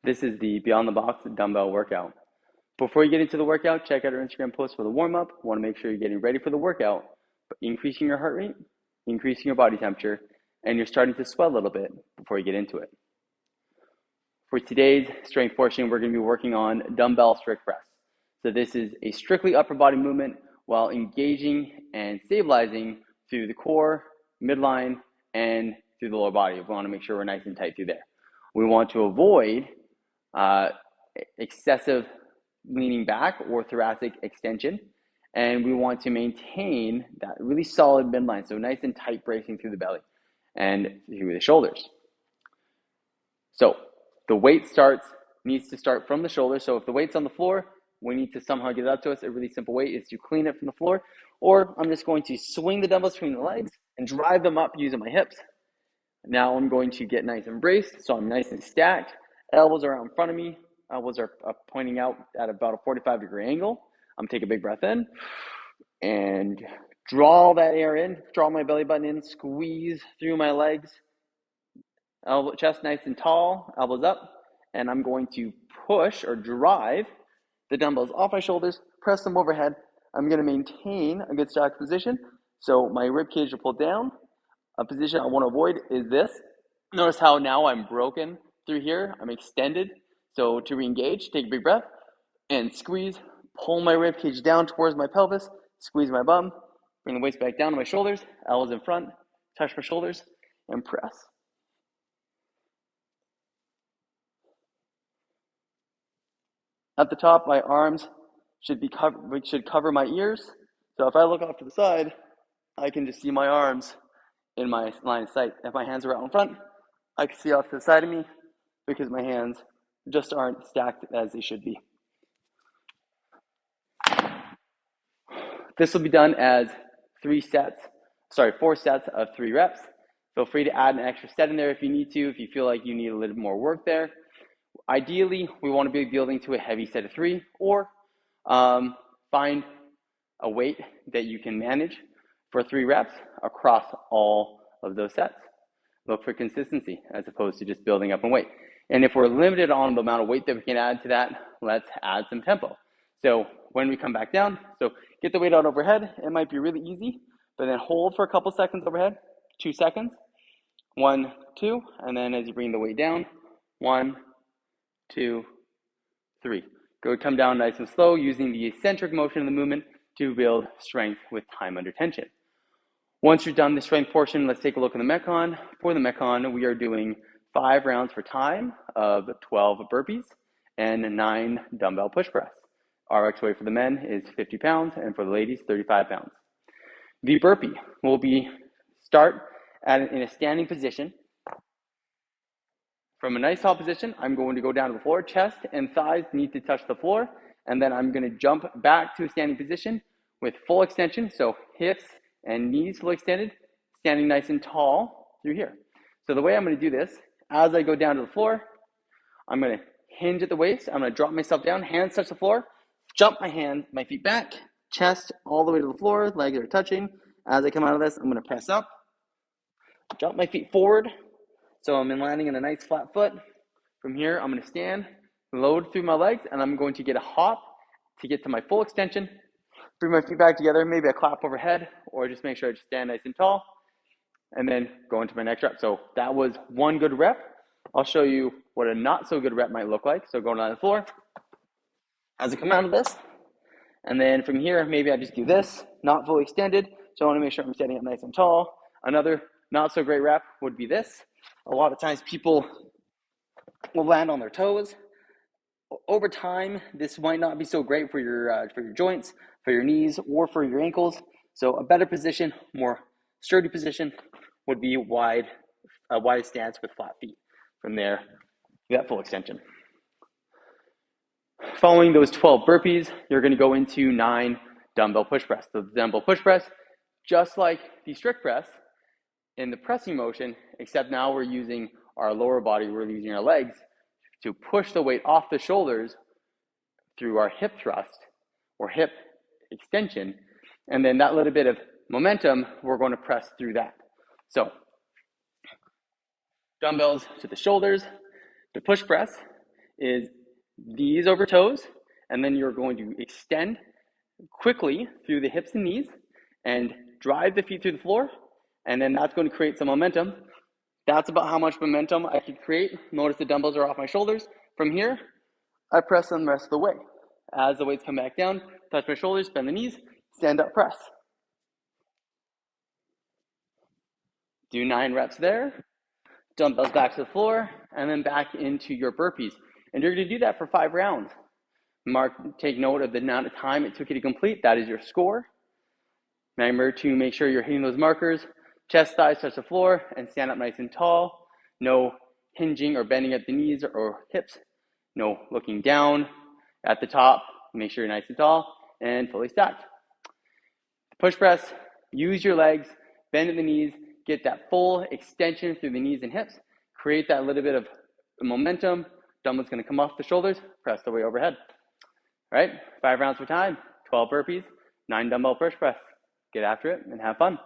This is the Beyond the Box dumbbell workout. Before you get into the workout, check out our Instagram post for the warm-up. Want to make sure you're getting ready for the workout, but increasing your heart rate, increasing your body temperature, and you're starting to sweat a little bit before you get into it. For today's strength portion, we're going to be working on dumbbell strict press. So this is a strictly upper body movement while engaging and stabilizing through the core, midline, and through the lower body. We want to make sure we're nice and tight through there. We want to avoid excessive leaning back or thoracic extension, and we want to maintain that really solid midline, so nice and tight bracing through the belly and through the shoulders. So the weight needs to start from the shoulder. So if the weight's on the floor, we need to somehow get it up to us. A really simple way is to clean it from the floor, or I'm just going to swing the dumbbells between the legs and drive them up using my hips. Now I'm going to get nice and braced, so I'm nice and stacked. Elbows are out in front of me. Elbows are pointing out at about a 45-degree angle. I'm going to take a big breath in and draw that air in, draw my belly button in, squeeze through my legs. Elbow, chest nice and tall, elbows up, and I'm going to push or drive the dumbbells off my shoulders, press them overhead. I'm going to maintain a good stacked position, so my rib cage will pull down. A position I want to avoid is this. Notice how now I'm broken through here. I'm extended. So to re-engage, take a big breath and squeeze, pull my rib cage down towards my pelvis, squeeze my bum, bring the waist back down to my shoulders, elbows in front, touch my shoulders, and press. At the top, my arms should cover my ears. So if I look off to the side, I can just see my arms in my line of sight. If my hands are out in front, I can see off to the side of me because my hands just aren't stacked as they should be. This will be done as 4 sets of 3 reps. Feel free to add an extra set in there if you need to, if you feel like you need a little more work there. Ideally, we want to be building to a heavy set of 3, or find a weight that you can manage for 3 reps across all of those sets. Look for consistency as opposed to just building up in weight. And if we're limited on the amount of weight that we can add to that, let's add some tempo. So when we come back down, so get the weight out overhead. It might be really easy, but then hold for a couple seconds overhead, 2 seconds, 1, 2, and then as you bring the weight down, 1, 2, 3. Come down nice and slow using the eccentric motion of the movement to build strength with time under tension. Once you're done the strength portion, let's take a look at the Metcon. For the Metcon, we are doing 5 rounds for time of 12 burpees and 9 dumbbell push press. RX weight for the men is 50 pounds and for the ladies, 35 pounds. The burpee will start in a standing position. From a nice tall position, I'm going to go down to the floor. Chest and thighs need to touch the floor, and then I'm going to jump back to a standing position with full extension, so hips and knees fully extended, standing nice and tall through here. So the way I'm going to do this, as I go down to the floor, I'm going to hinge at the waist. I'm going to drop myself down, hands touch the floor, jump my feet back, chest all the way to the floor, legs are touching. As I come out of this, I'm going to press up, jump my feet forward, so I'm landing in a nice flat foot. From here, I'm going to stand, load through my legs, and I'm going to get a hop to get to my full extension. Bring my feet back together, maybe a clap overhead, or just make sure I just stand nice and tall, and then go into my next rep. So that was 1 good rep. I'll show you what a not so good rep might look like. So going on the floor, as I come out of this, and then from here, maybe I just do this, not fully extended. So I want to make sure I'm standing up nice and tall. Another not so great rep would be this. A lot of times people will land on their toes. Over time, this might not be so great for your joints, for your knees, or for your ankles. So a better position, more sturdy position, would be a wide stance with flat feet. From there, you got full extension. Following those 12 burpees, you're going to go into 9 dumbbell push press. The dumbbell push press, just like the strict press, in the pressing motion, except now we're using our lower body, we're using our legs to push the weight off the shoulders through our hip thrust or hip extension. And then that little bit of momentum, we're going to press through that. So dumbbells to the shoulders. The push press is knees over toes, and then you're going to extend quickly through the hips and knees and drive the feet through the floor, and then that's going to create some momentum. That's about how much momentum I can create. Notice the dumbbells are off my shoulders. From here, I press them the rest of the way. As the weights come back down, touch my shoulders, bend the knees, stand up, press. Do 9 reps there. Dumbbells back to the floor, and then back into your burpees. And you're going to do that for 5 rounds. Take note of the amount of time it took you to complete. That is your score. Remember to make sure you're hitting those markers. Chest, thighs touch the floor, and stand up nice and tall. No hinging or bending at the knees or hips. No looking down at the top. Make sure you're nice and tall and fully stacked. Push press, use your legs, bend at the knees, get that full extension through the knees and hips. Create that little bit of momentum. Dumbbell's going to come off the shoulders, press the way overhead. All right, 5 rounds for time, 12 burpees, 9 dumbbell push press. Get after it and have fun.